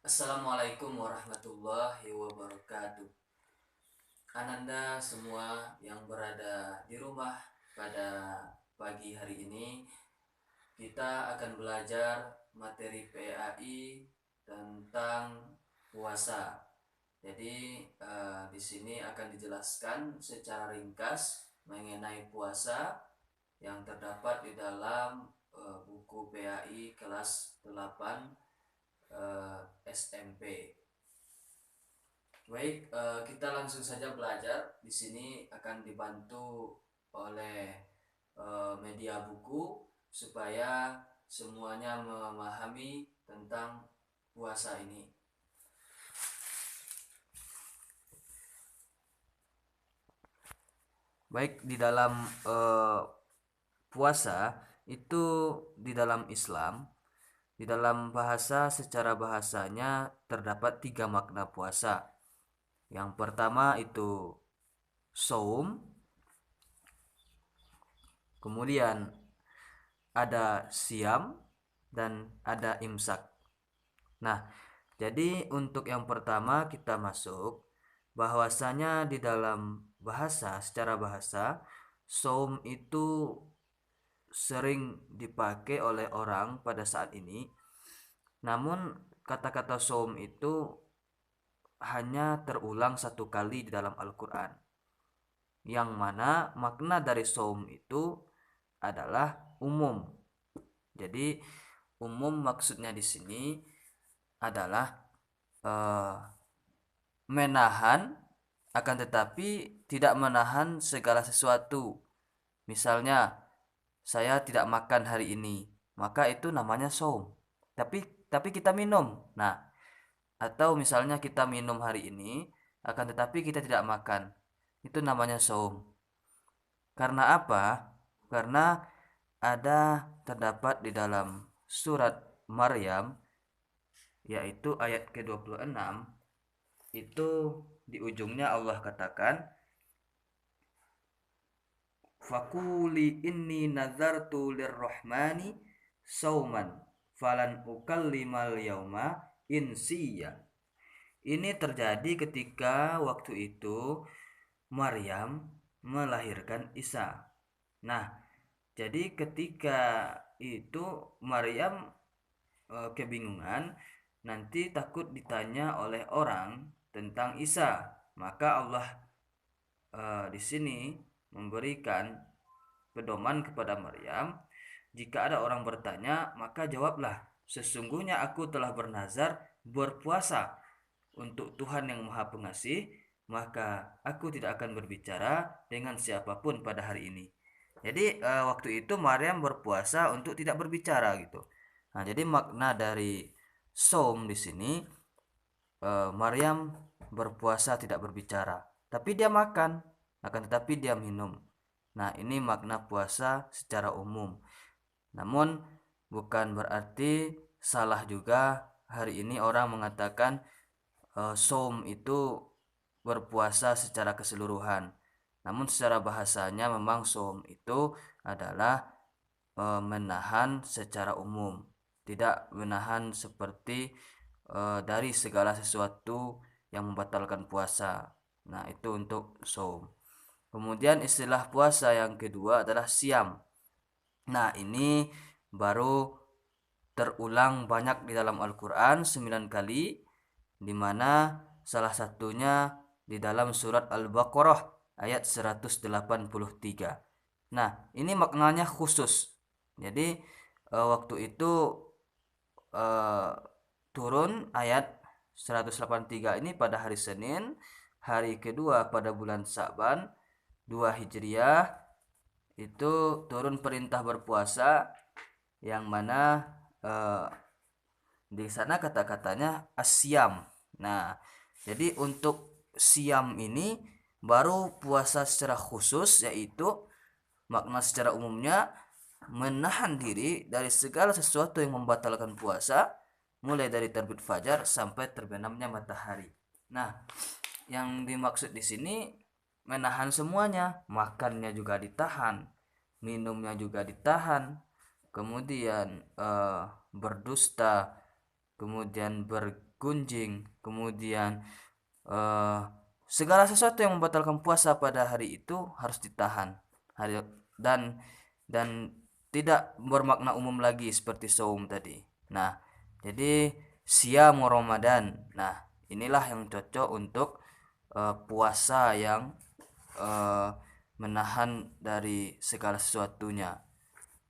Assalamualaikum warahmatullahi wabarakatuh. Ananda semua yang berada di rumah pada pagi hari ini, kita akan belajar materi PAI tentang puasa. Jadi di sini akan dijelaskan secara ringkas mengenai puasa yang terdapat di dalam buku PAI kelas 8 SMP. Baik, kita langsung saja belajar. Di sini akan dibantu oleh media buku supaya semuanya memahami tentang puasa ini. Baik, di dalam puasa itu di dalam Islam, di dalam bahasa secara bahasanya terdapat tiga makna puasa. Yang pertama itu saum, kemudian ada siam, dan ada imsak. Nah, jadi untuk yang pertama kita masuk bahwasanya di dalam bahasa secara bahasa saum itu sering dipakai oleh orang pada saat ini. Namun kata-kata saum itu hanya terulang satu kali di dalam Al-Quran, yang mana makna dari saum itu adalah umum. Jadi umum maksudnya di sini adalah eh, menahan, akan tetapi tidak menahan segala sesuatu. Misalnya saya tidak makan hari ini, maka itu namanya saum. Tapi kita minum. Nah, atau misalnya kita minum hari ini, akan tetapi kita tidak makan. Itu namanya saum. Karena apa? Karena terdapat di dalam surat Maryam, yaitu ayat ke-26, itu di ujungnya Allah katakan, fakuli inni nazartu lirrahmani sauman falan ukallimal yauma insiya. Ini terjadi ketika waktu itu Maryam melahirkan Isa. Nah, jadi ketika itu Maryam kebingungan, nanti takut ditanya oleh orang tentang Isa. Maka Allah di sini memberikan pedoman kepada Maryam, jika ada orang bertanya, maka jawablah, sesungguhnya aku telah bernazar berpuasa untuk Tuhan yang Maha Pengasih, maka aku tidak akan berbicara dengan siapapun pada hari ini. Jadi waktu itu Maryam berpuasa untuk tidak berbicara gitu. Nah, jadi makna dari saum di sini, Maryam berpuasa tidak berbicara, tapi dia makan, akan tetapi dia minum. Nah, ini makna puasa secara umum. Namun bukan berarti salah juga hari ini orang mengatakan saum itu berpuasa secara keseluruhan. Namun secara bahasanya memang saum itu adalah menahan secara umum, tidak menahan seperti dari segala sesuatu yang membatalkan puasa. Nah, itu untuk saum. Kemudian istilah puasa yang kedua adalah siam. Nah, ini baru terulang banyak di dalam Al-Quran 9 kali, di mana salah satunya di dalam surat Al-Baqarah ayat 183. Nah, ini maknanya khusus. Jadi waktu itu eh, turun ayat 183 ini pada hari Senin, hari kedua pada bulan Sa'ban 2 Hijriah, itu turun perintah berpuasa, yang mana eh, di sana kata-katanya asyam. Nah, jadi untuk siam ini baru puasa secara khusus, yaitu makna secara umumnya menahan diri dari segala sesuatu yang membatalkan puasa, mulai dari terbit fajar sampai terbenamnya matahari. Nah, yang dimaksud di sini menahan semuanya, makannya juga ditahan, minumnya juga ditahan, kemudian berdusta kemudian bergunjing, kemudian eh, segala sesuatu yang membatalkan puasa pada hari itu harus ditahan. Hari dan dan tidak bermakna umum lagi seperti saum tadi. Nah, jadi siam Ramadan. Nah, inilah yang cocok untuk puasa yang eh, menahan dari segala sesuatunya.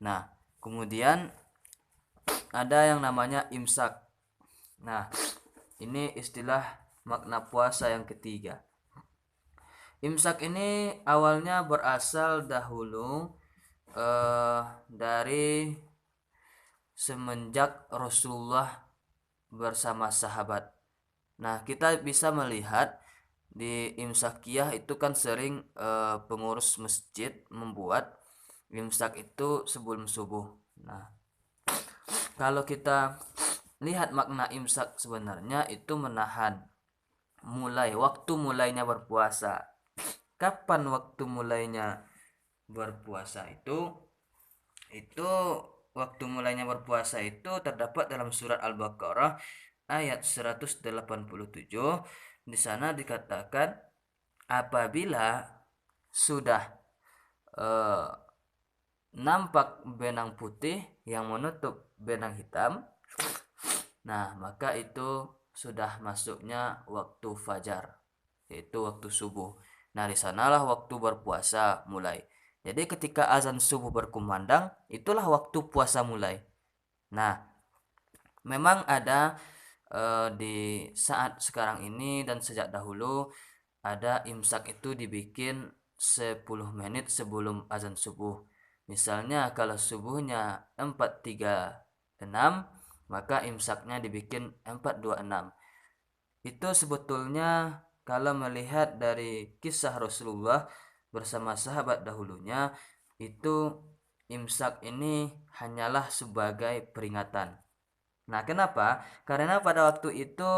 Nah, kemudian ada yang namanya imsak. Nah, ini istilah makna puasa yang ketiga. Imsak ini awalnya berasal dahulu dari semenjak Rasulullah bersama sahabat. Nah, kita bisa melihat di imsakiyah itu kan sering pengurus masjid membuat imsak itu sebelum subuh. Nah, kalau kita lihat makna imsak sebenarnya itu menahan, mulai waktu mulainya berpuasa. Kapan waktu mulainya berpuasa itu waktu mulainya berpuasa itu terdapat dalam surat Al-Baqarah ayat 187. Di sana dikatakan apabila sudah eh, nampak benang putih yang menutup benang hitam, nah maka itu sudah masuknya waktu fajar, yaitu waktu subuh. Nah, di sanalah waktu berpuasa mulai. Jadi ketika azan subuh berkumandang, itulah waktu puasa mulai. Nah, memang ada di saat sekarang ini dan sejak dahulu ada imsak itu dibikin 10 menit sebelum azan subuh. Misalnya kalau subuhnya 4.36, maka imsaknya dibikin 4.26. Itu sebetulnya kalau melihat dari kisah Rasulullah bersama sahabat dahulunya, itu imsak ini hanyalah sebagai peringatan. Nah, kenapa? Karena pada waktu itu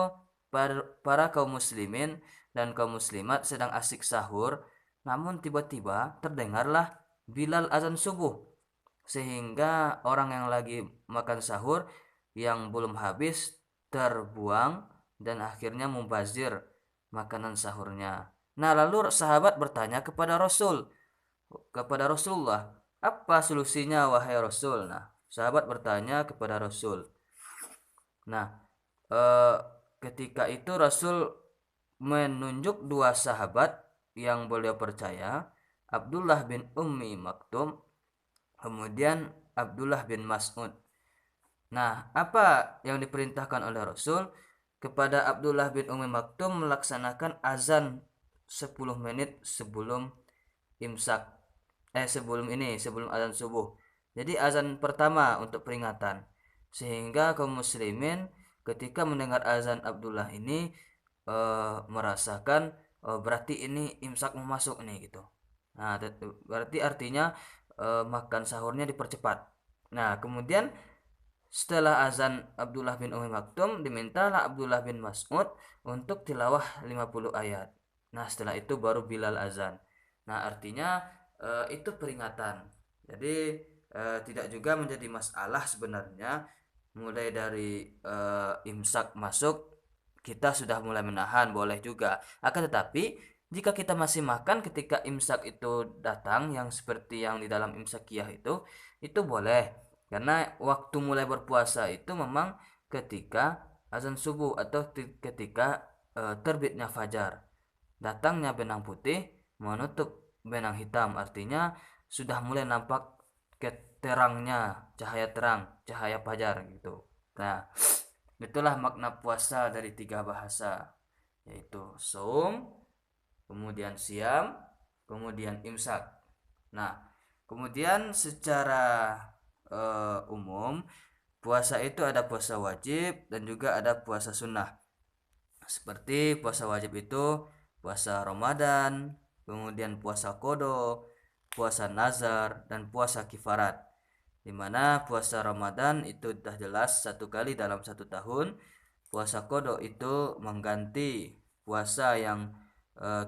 para kaum muslimin dan kaum muslimat sedang asik sahur, namun tiba-tiba terdengarlah Bilal azan subuh. Sehingga orang yang lagi makan sahur yang belum habis terbuang dan akhirnya mubazir makanan sahurnya. Nah, lalu sahabat bertanya kepada Rasulullah, apa solusinya wahai Rasul? Nah, sahabat bertanya kepada Rasul. Nah, eh, ketika itu Rasul menunjuk dua sahabat yang beliau percaya, Abdullah bin Ummi Maktum, kemudian Abdullah bin Mas'ud. Nah, apa yang diperintahkan oleh Rasul kepada Abdullah bin Ummi Maktum melaksanakan azan 10 menit sebelum imsak. Sebelum azan subuh. Jadi azan pertama untuk peringatan. Sehingga kaum muslimin ketika mendengar azan Abdullah ini merasakan berarti ini imsak mau masuk nih gitu. Nah, berarti artinya makan sahurnya dipercepat. Nah, kemudian setelah azan Abdullah bin Umi Maktum, dimintalah Abdullah bin Mas'ud untuk tilawah 50 ayat. Nah, setelah itu baru Bilal azan. Nah, artinya itu peringatan. Jadi tidak juga menjadi masalah sebenarnya, mulai dari imsak masuk kita sudah mulai menahan, boleh juga. Akan tetapi jika kita masih makan ketika imsak itu datang, yang seperti yang di dalam imsakiyah itu boleh, karena waktu mulai berpuasa itu memang ketika azan subuh atau ketika terbitnya fajar, datangnya benang putih menutup benang hitam, artinya sudah mulai nampak terangnya cahaya terang, cahaya fajar gitu. Nah, itulah makna puasa dari tiga bahasa, yaitu saum, kemudian siam, kemudian imsak. Nah, kemudian secara umum puasa itu ada puasa wajib dan juga ada puasa sunnah. Seperti puasa wajib itu puasa Ramadan, kemudian puasa Qadha, puasa nazar, dan puasa kifarat. Dimana puasa Ramadan itu sudah jelas satu kali dalam satu tahun. Puasa Qadha itu mengganti puasa yang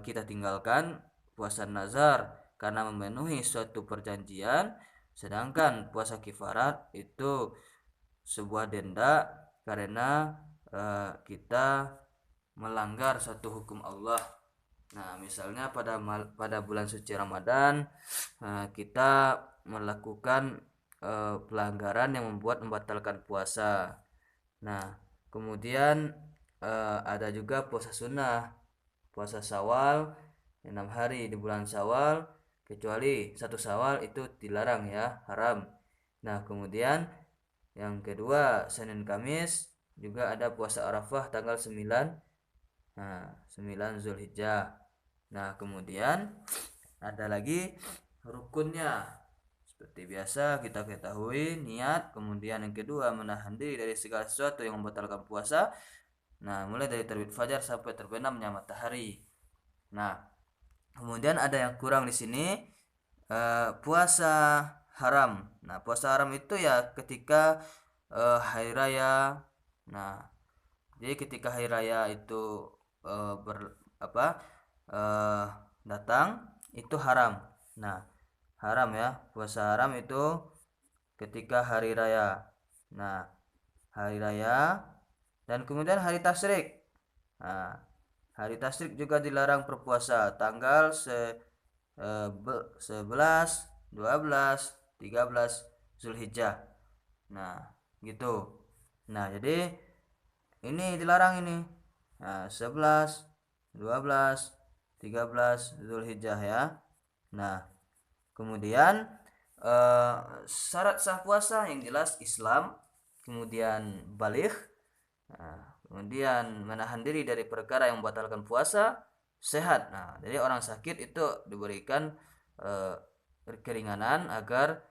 kita tinggalkan. Puasa nazar karena memenuhi suatu perjanjian, sedangkan puasa kifarat itu sebuah denda karena kita melanggar suatu hukum Allah. Nah, misalnya pada bulan suci Ramadan kita melakukan pelanggaran yang membatalkan puasa. Nah, kemudian ada juga puasa sunnah, puasa Syawal 6 hari di bulan Syawal, kecuali satu Syawal itu dilarang ya, haram. Nah, kemudian yang kedua Senin Kamis juga ada puasa Arafah tanggal 9, nah 9 Zulhijjah. Nah, kemudian ada lagi rukunnya. Seperti biasa kita ketahui niat, kemudian yang kedua menahan diri dari segala sesuatu yang membatalkan puasa. Nah, mulai dari terbit fajar sampai terbenamnya matahari. Nah, kemudian ada yang kurang di sini, puasa haram. Nah, puasa haram itu ya ketika hari raya. Nah, jadi ketika hari raya itu eh, datang itu haram. Nah, haram ya, puasa haram itu ketika hari raya. Nah, hari raya dan kemudian hari tasyrik. Nah, hari tasyrik juga dilarang berpuasa tanggal 11, 12, 13 Zulhijjah. Nah, gitu. Nah, jadi ini dilarang ini. Nah, 11, 12, 13 Zulhijjah ya. Nah, kemudian syarat sah puasa yang jelas Islam, kemudian baligh, kemudian menahan diri dari perkara yang membatalkan puasa, sehat. Nah, jadi orang sakit itu diberikan eh, keringanan agar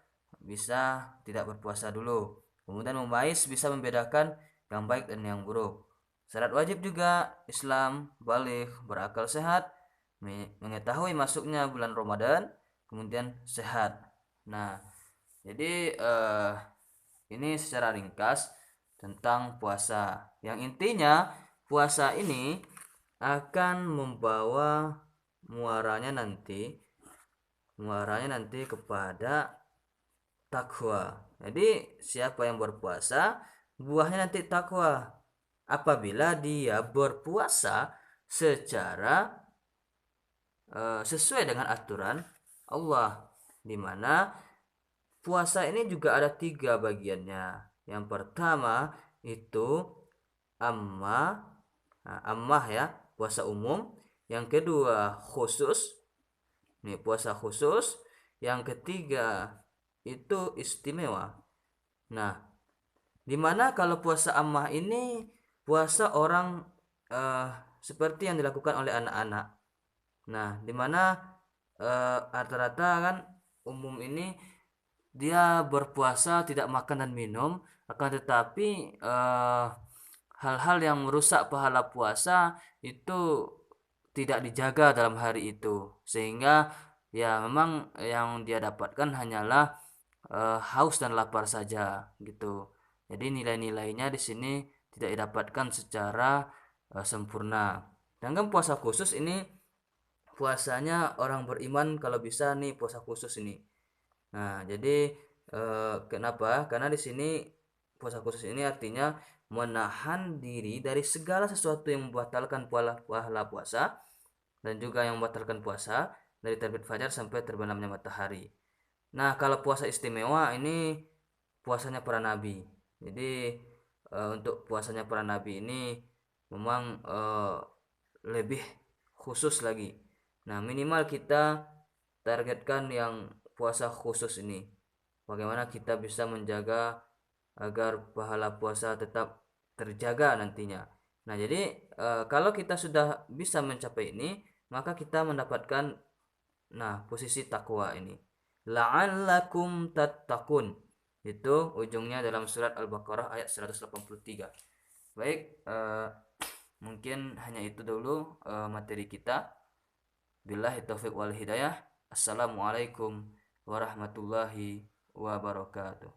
bisa tidak berpuasa dulu. Kemudian memais bisa membedakan yang baik dan yang buruk. Syarat wajib juga Islam, baligh, berakal sehat, mengetahui masuknya bulan Ramadan, kemudian sehat. Nah, jadi ini secara ringkas tentang puasa. Yang intinya puasa ini akan membawa muaranya nanti kepada takwa. Jadi siapa yang berpuasa, buahnya nanti takwa. Apabila dia berpuasa secara sesuai dengan aturan Allah, di mana puasa ini juga ada 3 bagiannya. Yang pertama itu ammah, ammah ya, puasa umum. Yang kedua khusus, nih puasa khusus. Yang ketiga itu istimewa. Nah, dimana kalau puasa ammah ini puasa orang eh, seperti yang dilakukan oleh anak-anak. Nah, dimana rata-rata kan umum ini dia berpuasa tidak makan dan minum, akan tetapi hal-hal yang merusak pahala puasa itu tidak dijaga dalam hari itu, sehingga ya memang yang dia dapatkan hanyalah haus dan lapar saja gitu. Jadi nilai-nilainya di sini tidak didapatkan secara sempurna. Dan kan puasa khusus ini puasanya orang beriman kalau bisa nih puasa khusus ini. Nah, jadi kenapa? Karena di sini puasa khusus ini artinya menahan diri dari segala sesuatu yang membatalkan pahala puasa dan juga yang membatalkan puasa dari terbit fajar sampai terbenamnya matahari. Nah, kalau puasa istimewa ini puasanya para nabi. Jadi untuk puasanya para nabi ini memang lebih khusus lagi. Nah, minimal kita targetkan yang puasa khusus ini. Bagaimana kita bisa menjaga agar pahala puasa tetap terjaga nantinya. Nah, jadi kalau kita sudah bisa mencapai ini, maka kita mendapatkan posisi takwa ini. La'allakum tattaqun. Itu ujungnya dalam surat Al-Baqarah ayat 183. Baik, mungkin hanya itu dulu materi kita. Billahi taufiq wal hidayah. Assalamualaikum warahmatullahi wabarakatuh.